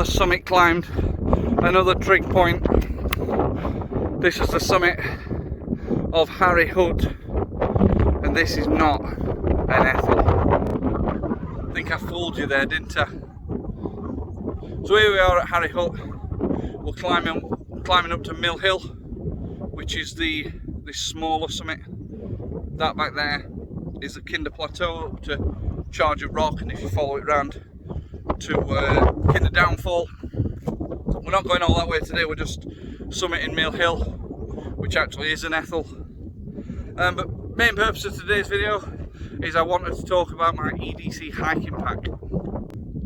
another summit climbed, another trig point. This is the summit of Harry Hood, and this is not an Ethel. I think I fooled you there, didn't I? So here we are at Harry Hood. We're climbing up to Mill Hill, which is this smaller summit. That back there is the Kinder Plateau up to Charge of Rock, and if you follow it round to Kinder Downfall. We're not going all that way today, we're just summiting Mill Hill, which actually is an Ethel. But main purpose of today's video is I wanted to talk about my EDC Hiking Pack.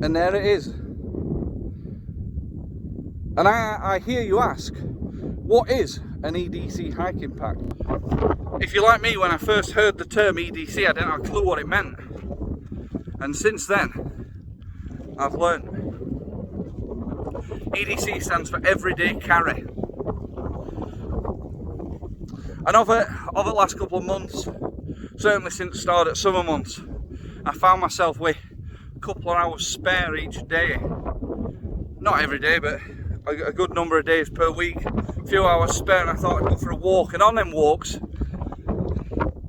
And there it is. And I hear you ask, what is an EDC Hiking Pack? If you're like me, when I first heard the term EDC, I didn't have a clue what it meant. And since then, I've learned. EDC stands for Everyday Carry. And over the last couple of months, certainly since the start of summer months, I found myself with a couple of hours spare each day. Not every day, but a good number of days per week. A few hours spare, and I thought I'd go for a walk. And on them walks,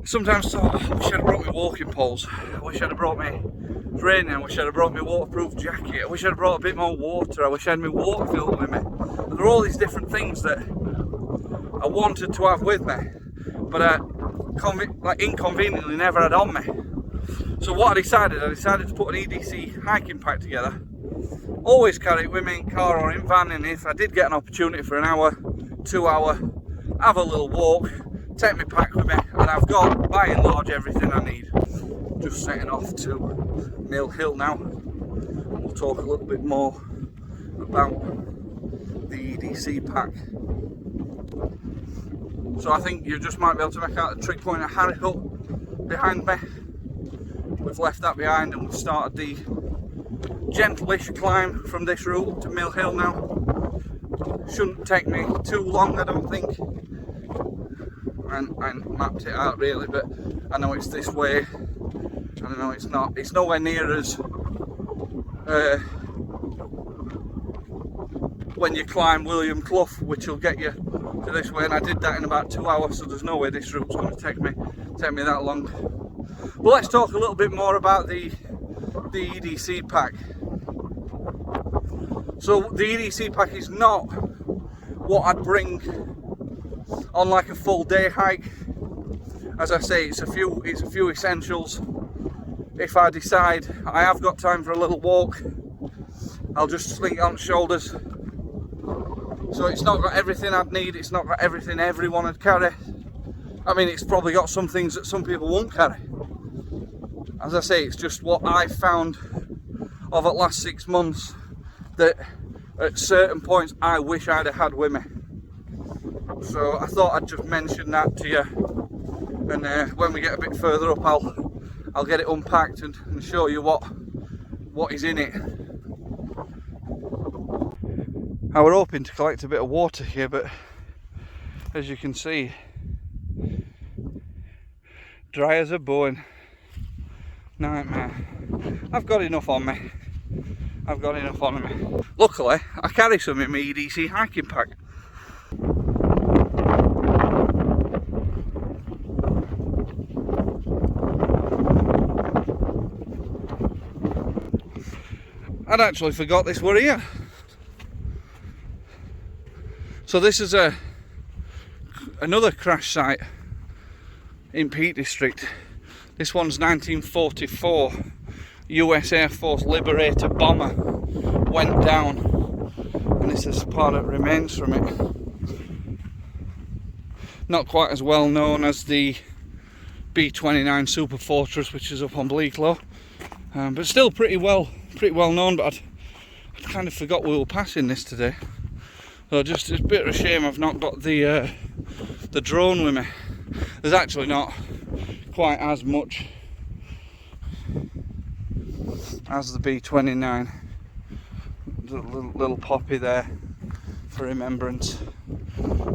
sometimes I thought, I wish I'd have brought my walking poles. I wish I'd have brought me, it's raining, I wish I'd have brought my waterproof jacket. I wish I'd have brought a bit more water. I wish I had my water filled with me. And there are all these different things that I wanted to have with me, but I inconveniently never had on me. So what I decided to put an EDC hiking pack together. Always carry it with me in car or in van, and if I did get an opportunity for an hour, 2 hour, have a little walk, take my pack with me, and I've got by and large everything I need. Just setting off to Mill Hill now. We'll talk a little bit more about the EDC pack. So I think you just might be able to make out the trig point at Harry Hood behind me. We've left that behind and we've started the gentle-ish climb from this route up to Mill Hill now. Shouldn't take me too long, I don't think. I mapped it out really, but I know it's this way. I know it's not. It's nowhere near as when you climb William Clough, which will get you to this way, and I did that in about 2 hours, so there's no way this route's going to take me that long. But let's talk a little bit more about the EDC pack. So the EDC pack is not what I'd bring on like a full day hike. As I say, it's a few essentials. If I decide I have got time for a little walk, I'll just sling it on shoulders. So it's not got everything I'd need, it's not got everything everyone would carry. I mean, it's probably got some things that some people won't carry. As I say, it's just what I found over the last 6 months that at certain points I wish I'd have had with me. So I thought I'd just mention that to you, and when we get a bit further up I'll get it unpacked and show you what is in it. I were hoping to collect a bit of water here, but as you can see, dry as a bone. Nightmare. I've got enough on me. Luckily, I carry some in my EDC hiking pack. I'd actually forgot this were here. So this is another crash site in Peak District. This one's 1944. US Air Force Liberator bomber went down, and this is part that remains from it. Not quite as well known as the B-29 Super Fortress, which is up on Bleaklow, but still pretty well known. But I'd kind of forgot we were passing this today. So just it's a bit of a shame I've not got the drone with me. There's actually not quite as much as the B-29. Little poppy there for remembrance.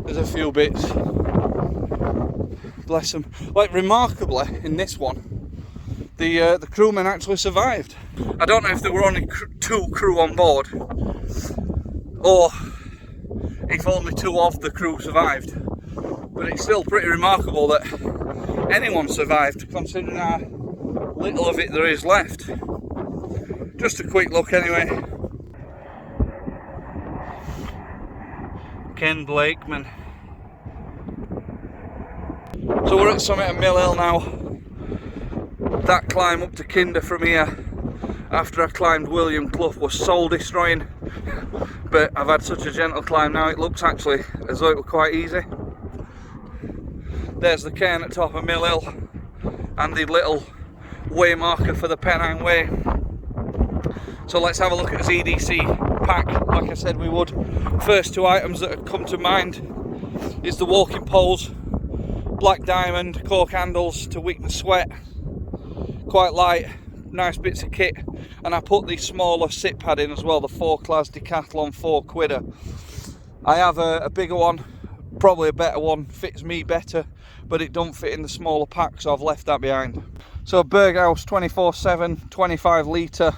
There's a few bits, bless them. Like, remarkably in this one, the crewmen actually survived. I don't know if there were only 2 crew on board, or if only 2 of the crew survived. But it's still pretty remarkable that anyone survived, considering how little of it there is left. Just a quick look anyway. Ken Blakeman. So we're at summit of Mill Hill now. That climb up to Kinder from here after I climbed William Clough was soul destroying, but I've had such a gentle climb now it looks actually as though it was quite easy. There's the cairn at top of Mill Hill and the little way marker for the Pennine Way. So let's have a look at this EDC pack like I said we would. First 2 items that have come to mind is the walking poles, black diamond cork handles to wick the sweat, quite light, nice bits of kit, and I put the smaller sit pad in as well, the 4-class Decathlon 4-quidder. I have a bigger one, probably a better one, fits me better, but it don't fit in the smaller pack, so I've left that behind. So Berghaus 24/7 25 litre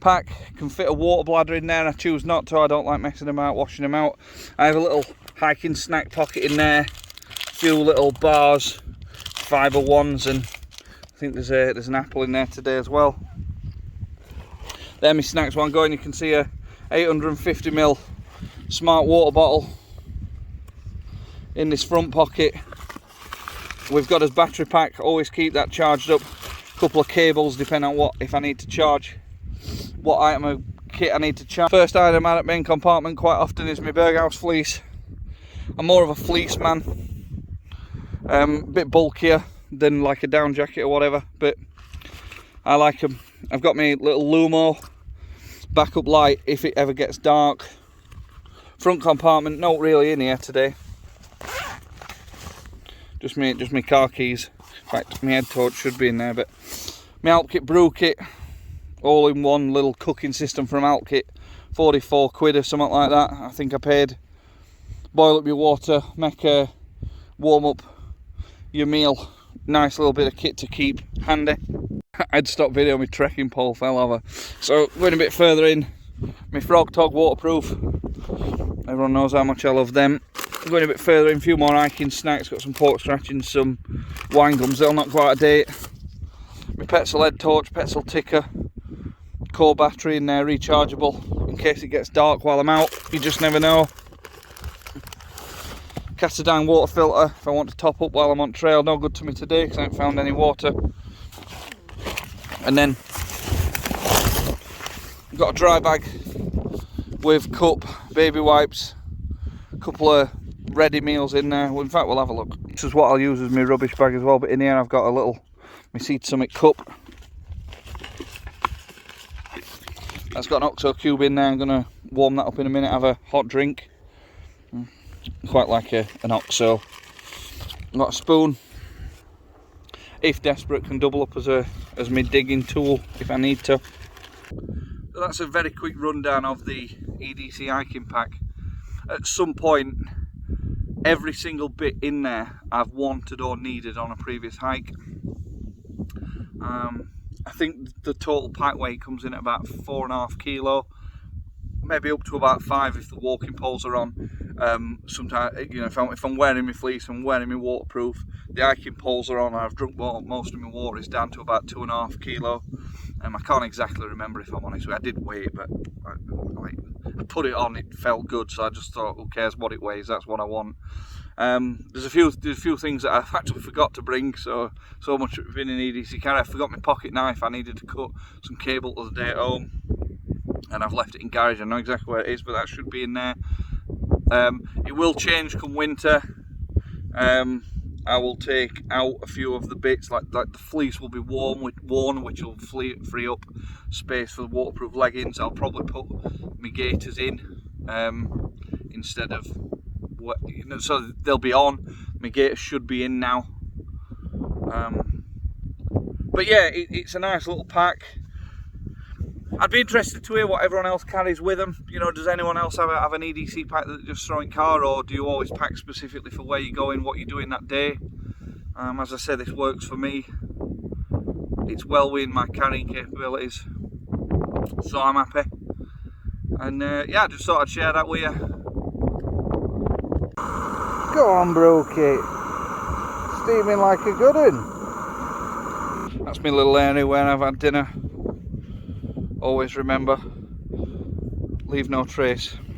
pack, can fit a water bladder in there. I choose not to, I don't like messing them out, washing them out. I have a little hiking snack pocket in there, a few little bars, fibre ones, and I think there's an apple in there today as well. There my snacks one going. You can see a 850ml smart water bottle in this front pocket. We've got his battery pack, always keep that charged up. A couple of cables depending on what, if I need to charge, what item of kit I need to charge. First item out of main compartment quite often is my Berghaus fleece. I'm more of a fleece man, a bit bulkier than like a down jacket or whatever, but I like them. I've got my little Lumo backup light if it ever gets dark. Front compartment, not really in here today. Just my car keys. In fact, my head torch should be in there, but my Alp Kit brew kit, all in one little cooking system from Alp Kit, 44 quid or something like that. I think I paid. Boil up your water, make a warm up your meal. Nice little bit of kit to keep handy. I'd stop video, my trekking pole fell over. So going a bit further in, my Frog Tog waterproof. Everyone knows how much I love them. Going a bit further in, a few more hiking snacks, got some pork scratchings, some wine gums, they'll not go out of date. My Petzl head torch, Petzl ticker, core battery in there, rechargeable, in case it gets dark while I'm out, you just never know. Castodine water filter, if I want to top up while I'm on trail, no good to me today because I haven't found any water. And then, I've got a dry bag with cup, baby wipes, a couple of ready meals in there. Well, in fact, we'll have a look. This is what I'll use as my rubbish bag as well, but in here I've got a little my Seed Summit cup. That's got an OXO cube in there. I'm going to warm that up in a minute, have a hot drink. Quite like an OXO. I've got a spoon. If desperate, can double up as my digging tool if I need to. So that's a very quick rundown of the EDC Hiking Pack. At some point, every single bit in there I've wanted or needed on a previous hike. I think the total pack weight comes in at about 4.5 kilo, maybe up to about 5 if the walking poles are on. Sometimes, you know, if I'm wearing my fleece, I'm wearing my waterproof, the hiking poles are on, I've drunk most of my water is down to about 2.5 kilo. I can't exactly remember if I'm honest with you. I did weigh it, but I put it on, it felt good, so I just thought, who cares what it weighs, that's what I want. There's a few things that I've actually forgot to bring, so much been in EDC carry. I forgot my pocket knife. I needed to cut some cable the other day at home, and I've left it in garage. I know exactly where it is, but that should be in there. It will change come winter. I will take out a few of the bits, like the fleece will be worn, which will free up space for the waterproof leggings. I'll probably put my gaiters in instead of, you know, so they'll be on. My gaiters should be in now. But yeah, it's a nice little pack. I'd be interested to hear what everyone else carries with them. You know, does anyone else have an EDC pack that they just throw in car, or do you always pack specifically for where you're going, what you're doing that day? As I said, this works for me. It's well within my carrying capabilities, so I'm happy. And yeah, I just thought I'd share that with you. Go on, Brookie. Steaming like a good one. That's my little area where I've had dinner. Always remember, leave no trace.